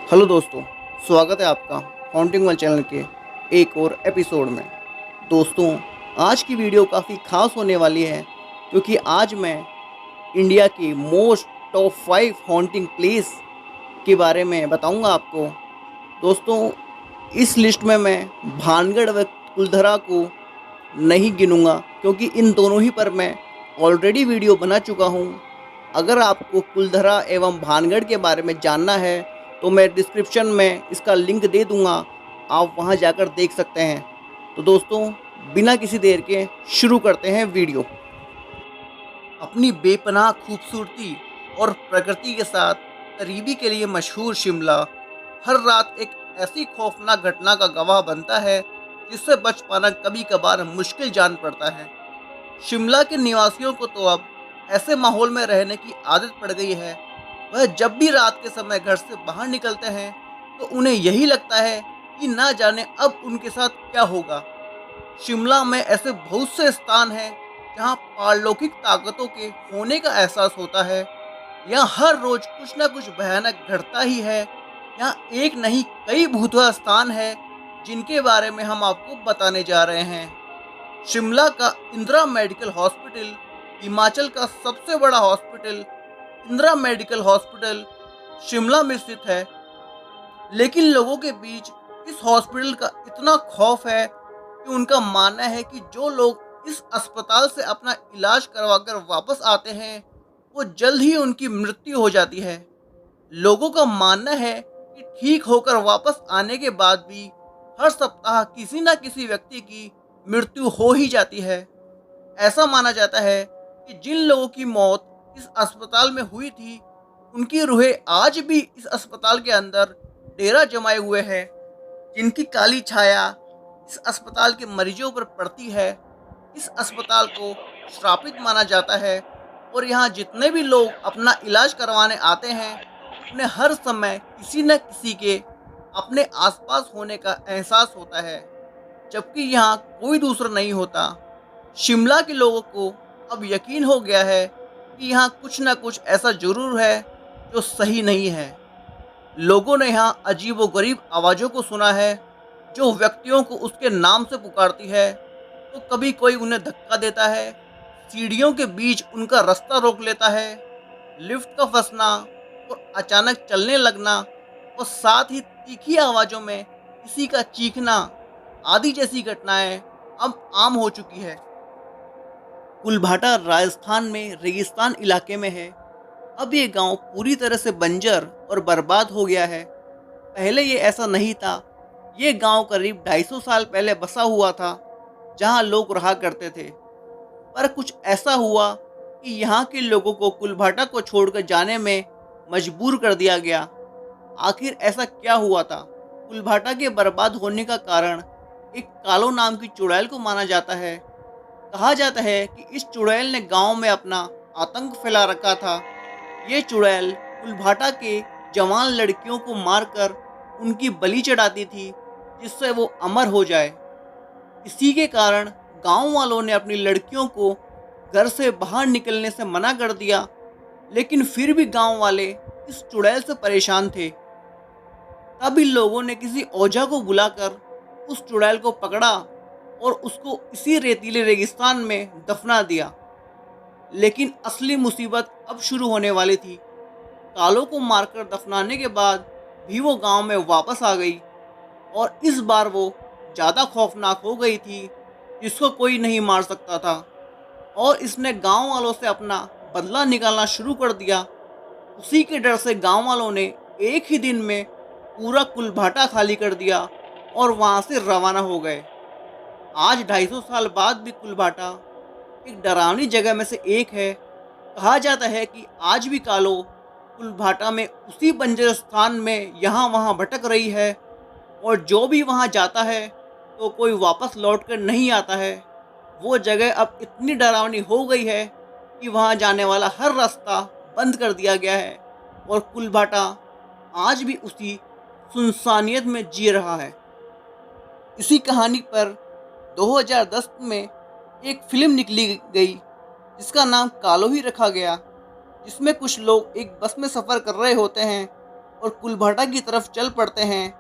Hello दोस्तों, स्वागत है आपका हॉन्टिंग वन चैनल के एक और एपिसोड में। दोस्तों, आज की वीडियो काफ़ी खास होने वाली है क्योंकि आज मैं इंडिया की मोस्ट टॉप 5 हॉन्टिंग प्लेस के बारे में बताऊंगा आपको। दोस्तों, इस लिस्ट में मैं भानगढ़ व कुलधरा को नहीं गिनूंगा क्योंकि इन दोनों ही पर मैं ऑलरेडी वीडियो बना चुका हूं। अगर आपको कुलधरा एवं भानगढ़ के बारे में जानना है तो मैं डिस्क्रिप्शन में इसका लिंक दे दूंगा, आप वहां जाकर देख सकते हैं। तो दोस्तों, बिना किसी देर के शुरू करते हैं वीडियो। अपनी बेपनाह खूबसूरती और प्रकृति के साथ करीबी के लिए मशहूर शिमला हर रात एक ऐसी खौफनाक घटना का गवाह बनता है जिससे बच पाना कभी कभार मुश्किल जान पड़ता है। शिमला के निवासियों को तो अब ऐसे माहौल में रहने की आदत पड़ गई है। वह जब भी रात के समय घर से बाहर निकलते हैं तो उन्हें यही लगता है कि ना जाने अब उनके साथ क्या होगा। शिमला में ऐसे बहुत से स्थान हैं जहां पारलौकिक ताकतों के होने का एहसास होता है। यहाँ हर रोज कुछ न कुछ भयानक घटता ही है। यहाँ एक नहीं कई भूतवा स्थान है जिनके बारे में हम आपको बताने जा रहे हैं। शिमला का इंदिरा मेडिकल हॉस्पिटल हिमाचल का सबसे बड़ा hospital Indira medical hospital Shimla में स्थित है। लेकिन लोगों के बीच इस हॉस्पिटल का इतना खौफ है कि उनका मानना है कि जो लोग इस अस्पताल से अपना इलाज करवाकर वापस आते हैं वो जल्द ही उनकी मृत्यु हो जाती है। लोगों का मानना है कि ठीक होकर वापस आने के बाद भी हर सप्ताह किसी न किसी व्यक्ति की मृत्यु हो ही जाती है। ऐसा माना जाता है कि जिन लोगों की मौत इस अस्पताल में हुई थी उनकी रूहें आज भी इस अस्पताल के अंदर डेरा जमाए हुए हैं, जिनकी काली छाया इस अस्पताल के मरीजों पर पड़ती है। इस अस्पताल को श्रापित माना जाता है और यहाँ जितने भी लोग अपना इलाज करवाने आते हैं उन्हें हर समय किसी न किसी के अपने आसपास होने का एहसास होता है, जबकि यहाँ कोई दूसरा नहीं होता। शिमला के लोगों को अब यकीन हो गया है कि यहाँ कुछ न कुछ ऐसा जरूर है जो सही नहीं है। लोगों ने यहाँ अजीबोगरीब आवाज़ों को सुना है जो व्यक्तियों को उसके नाम से पुकारती है। तो कभी कोई उन्हें धक्का देता है, सीढ़ियों के बीच उनका रास्ता रोक लेता है, लिफ्ट का फंसना और अचानक चलने लगना और साथ ही तीखी आवाज़ों में किसी का चीखना आदि जैसी घटनाएं अब आम हो चुकी है। कुलभाटा राजस्थान में रेगिस्तान इलाके में है। अब ये गांव पूरी तरह से बंजर और बर्बाद हो गया है। पहले ये ऐसा नहीं था। ये गांव करीब 250 साल पहले बसा हुआ था जहां लोग रहा करते थे। पर कुछ ऐसा हुआ कि यहाँ के लोगों को कुलभाटा को छोड़कर जाने में मजबूर कर दिया गया। आखिर ऐसा क्या हुआ था? कुलभाटा के बर्बाद होने का कारण एक कालो नाम की चुड़ैल को माना जाता है। कहा जाता है कि इस चुड़ैल ने गांव में अपना आतंक फैला रखा था। ये चुड़ैल कुलभाटा के जवान लड़कियों को मारकर उनकी बलि चढ़ाती थी जिससे वो अमर हो जाए। इसी के कारण गांव वालों ने अपनी लड़कियों को घर से बाहर निकलने से मना कर दिया, लेकिन फिर भी गांव वाले इस चुड़ैल से परेशान थे। तब इन लोगों ने किसी ओझा को बुलाकर उस चुड़ैल को पकड़ा और उसको इसी रेतीले रेगिस्तान में दफना दिया। लेकिन असली मुसीबत अब शुरू होने वाली थी। कालों को मारकर दफनाने के बाद भी वो गांव में वापस आ गई और इस बार वो ज़्यादा खौफनाक हो गई थी जिसको कोई नहीं मार सकता था, और इसने गांव वालों से अपना बदला निकालना शुरू कर दिया। उसी के डर से गांव वालों ने एक ही दिन में पूरा कुलभाटा खाली कर दिया और वहां से रवाना हो गए। आज 250 साल बाद भी कुलभाटा एक डरावनी जगह में से एक है। कहा जाता है कि आज भी कालो कुलभाटा में उसी बंजर स्थान में यहाँ वहाँ भटक रही है और जो भी वहाँ जाता है तो कोई वापस लौट कर नहीं आता है। वो जगह अब इतनी डरावनी हो गई है कि वहाँ जाने वाला हर रास्ता बंद कर दिया गया है और कुलभाटा आज भी उसी सुनसानियत में जी रहा है। इसी कहानी पर 2010 में एक फिल्म निकली गई जिसका नाम कालो ही रखा गया, जिसमें कुछ लोग एक बस में सफ़र कर रहे होते हैं और कुलभटा की तरफ चल पड़ते हैं,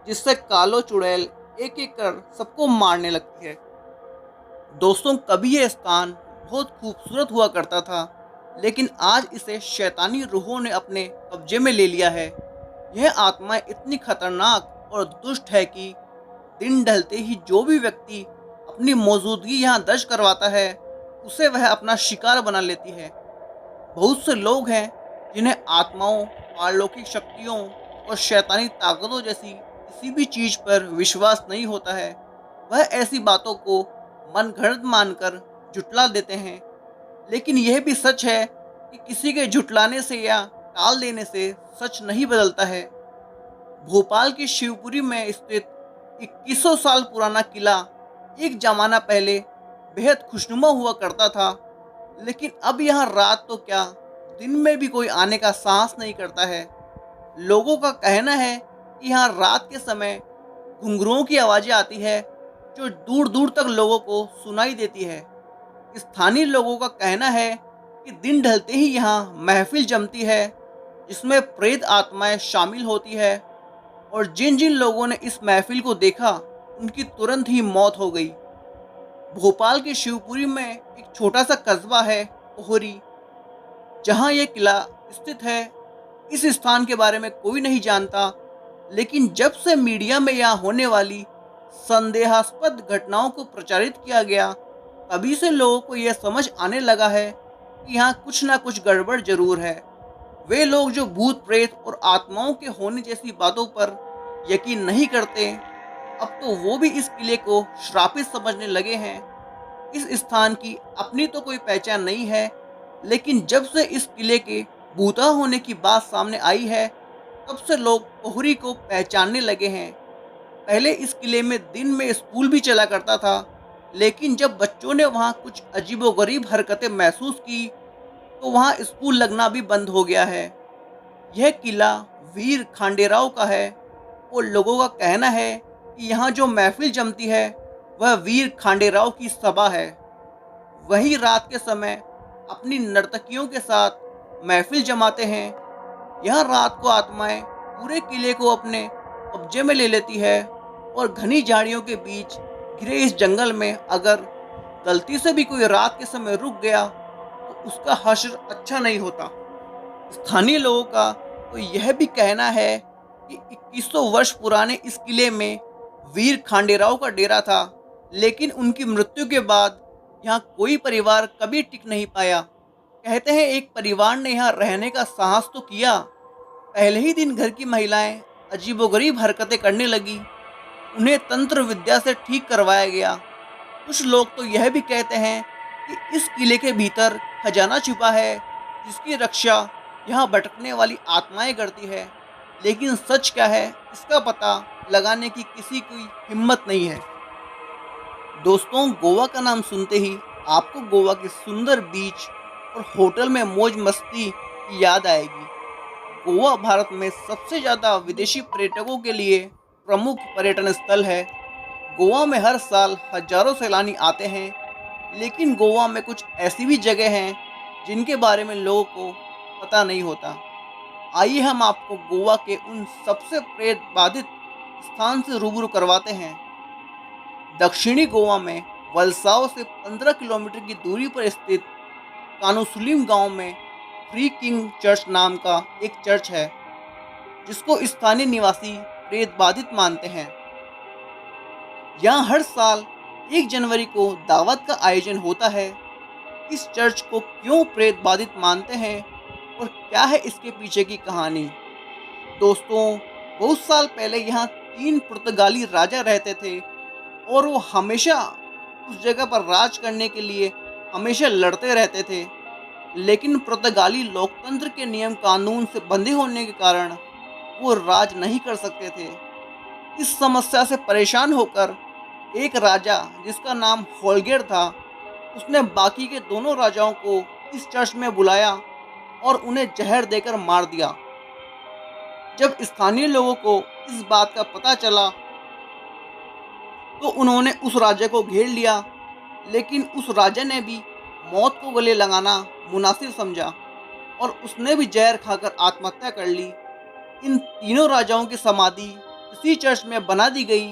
जिससे कालो चुड़ैल एक एक कर सबको मारने लगती है। दोस्तों, कभी यह स्थान बहुत खूबसूरत हुआ करता था, लेकिन आज इसे शैतानी रूहों ने अपने कब्जे में ले लिया है। यह आत्माएं इतनी खतरनाक और दुष्ट है कि दिन ढलते ही जो भी व्यक्ति अपनी मौजूदगी यहाँ दर्ज करवाता है, उसे वह अपना शिकार बना लेती है। बहुत से लोग हैं जिन्हें आत्माओं, पारलौकिक शक्तियों और शैतानी ताकतों जैसी किसी भी चीज पर विश्वास नहीं होता है। वह ऐसी बातों को मनगढ़ंत मानकर जुटला देते हैं। लेकिन यह भी सच है कि किसी के जुटलाने से या टाल देने से सच नहीं बदलता है। भोपाल की शिवपुरी में स्थित 2100 साल पुराना किला एक जमाना पहले बेहद खुशनुमा हुआ करता था, लेकिन अब यहाँ रात तो क्या, दिन में भी कोई आने का साहस नहीं करता है। लोगों का कहना है कि यहाँ रात के समय घुंघरुओं की आवाज़ें आती है, जो दूर दूर तक लोगों को सुनाई देती है। स्थानीय लोगों का कहना है कि दिन ढलते ही यहाँ महफिल जमती है, जिसमें प्रेत आत्माएं शामिल होती है, और जिन जिन लोगों ने इस महफिल को देखा, उनकी तुरंत ही मौत हो गई। भोपाल की शिवपुरी में एक छोटा सा कस्बा है, ओहरी, जहाँ ये किला स्थित है। इस स्थान के बारे में कोई नहीं जानता, लेकिन जब से मीडिया में यहाँ होने वाली संदेहास्पद घटनाओं को प्रचारित किया गया, तभी से लोगों को यह समझ आने लगा है कि यहाँ कुछ ना कुछ गड़बड़ जरूर है। वे लोग जो भूत प्रेत और आत्माओं के होने जैसी बातों पर यकीन नहीं करते, अब तो वो भी इस किले को श्रापित समझने लगे हैं। इस स्थान की अपनी तो कोई पहचान नहीं है, लेकिन जब से इस किले के भूता होने की बात सामने आई है, तब से लोग ओहरी को पहचानने लगे हैं। पहले इस किले में दिन में स्कूल भी चला करता था, लेकिन जब बच्चों ने वहाँ कुछ अजीबोगरीब हरकतें महसूस की, तो वहाँ स्कूल लगना भी बंद हो गया है। यह किला वीर खांडेराव का है, और लोगों का कहना है कि यहाँ जो महफिल जमती है, वह वीर खांडेराव की सभा है। वही रात के समय अपनी नर्तकियों के साथ महफिल जमाते हैं। यह रात को आत्माएं पूरे किले को अपने कब्जे में ले लेती है, और घनी झाड़ियों के बीच घिरे इस जंगल में अगर गलती से भी कोई रात के समय रुक गया, तो उसका हश्र अच्छा नहीं होता। स्थानीय लोगों का तो यह भी कहना है कि 2100 वर्ष पुराने इस किले में वीर खांडेराव का डेरा था, लेकिन उनकी मृत्यु के बाद यहाँ कोई परिवार कभी टिक नहीं पाया। कहते हैं एक परिवार ने यहाँ रहने का साहस तो किया, पहले ही दिन घर की महिलाएं अजीबोगरीब हरकतें करने लगी। उन्हें तंत्र विद्या से ठीक करवाया गया। कुछ लोग तो यह भी कहते हैं कि इस किले के भीतर खजाना छुपा है, जिसकी रक्षा यहाँ भटकने वाली आत्माएं करती है। लेकिन सच क्या है, इसका पता लगाने की किसी की हिम्मत नहीं है। दोस्तों, गोवा का नाम सुनते ही आपको गोवा के सुंदर बीच और होटल में मौज मस्ती की याद आएगी। गोवा भारत में सबसे ज़्यादा विदेशी पर्यटकों के लिए प्रमुख पर्यटन स्थल है। गोवा में हर साल हजारों सैलानी आते हैं, लेकिन गोवा में कुछ ऐसी भी जगह हैं जिनके बारे में लोगों को पता नहीं होता। आइए हम आपको गोवा के उन सबसे प्रेत बाधित स्थान से रूबरू करवाते हैं। दक्षिणी गोवा में वलसाव से 15 किलोमीटर की दूरी पर स्थित कानुसुलिम गांव में फ्री किंग चर्च नाम का एक चर्च है, जिसको स्थानीय निवासी प्रेत बाधित मानते हैं। यहाँ हर साल 1 जनवरी को दावत का आयोजन होता है। इस चर्च को क्यों प्रेत बाधित मानते हैं और क्या है इसके पीछे की कहानी? दोस्तों, बहुत साल पहले यहाँ 3 पुर्तगाली राजा रहते थे, और वो हमेशा उस जगह पर राज करने के लिए हमेशा लड़ते रहते थे। लेकिन पुर्तगाली लोकतंत्र के नियम कानून से बंधे होने के कारण वो राज नहीं कर सकते थे। इस समस्या से परेशान होकर एक राजा, जिसका नाम होलगेर था, उसने बाकी के दोनों राजाओं को इस चर्च में बुलाया और उन्हें जहर देकर मार दिया। जब स्थानीय लोगों को इस बात का पता चला, तो उन्होंने उस राजा को घेर लिया, लेकिन उस राजा ने भी मौत को गले लगाना मुनासिब समझा, और उसने भी जहर खाकर आत्महत्या कर ली। इन तीनों राजाओं की समाधि इसी चर्च में बना दी गई,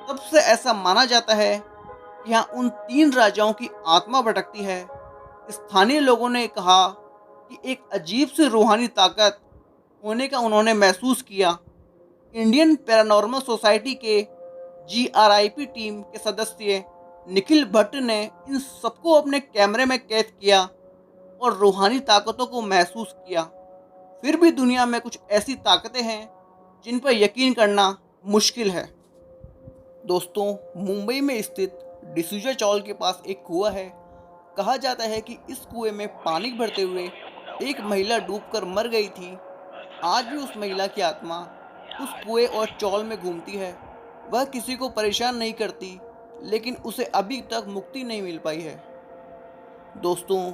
तब से ऐसा माना जाता है कि यहाँ उन 3 राजाओं की आत्मा भटकती है। स्थानीय लोगों ने कहा कि एक अजीब सी रूहानी ताकत होने का उन्होंने महसूस किया। इंडियन पैरानॉर्मल सोसाइटी के GRIP टीम के सदस्य निखिल भट्ट ने इन सबको अपने कैमरे में कैद किया और रूहानी ताकतों को महसूस किया। फिर भी दुनिया में कुछ ऐसी ताकतें हैं जिन पर यकीन करना मुश्किल है। दोस्तों, मुंबई में स्थित डिसूजा चौल के पास एक कुआं है। कहा जाता है कि इस कुएं में पानी भरते हुए एक महिला डूबकर मर गई थी। आज भी उस महिला की आत्मा उस कुएं और चौल में घूमती है। वह किसी को परेशान नहीं करती, लेकिन उसे अभी तक मुक्ति नहीं मिल पाई है। दोस्तों,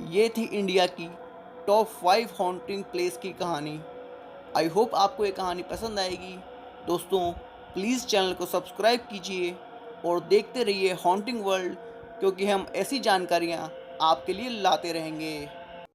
ये थी इंडिया की टॉप 5 हॉन्टिंग प्लेस की कहानी। आई होप आपको ये कहानी पसंद आएगी। दोस्तों, प्लीज़ चैनल को सब्सक्राइब कीजिए और देखते रहिए हॉन्टिंग वर्ल्ड, क्योंकि हम ऐसी जानकारियाँ आपके लिए लाते रहेंगे।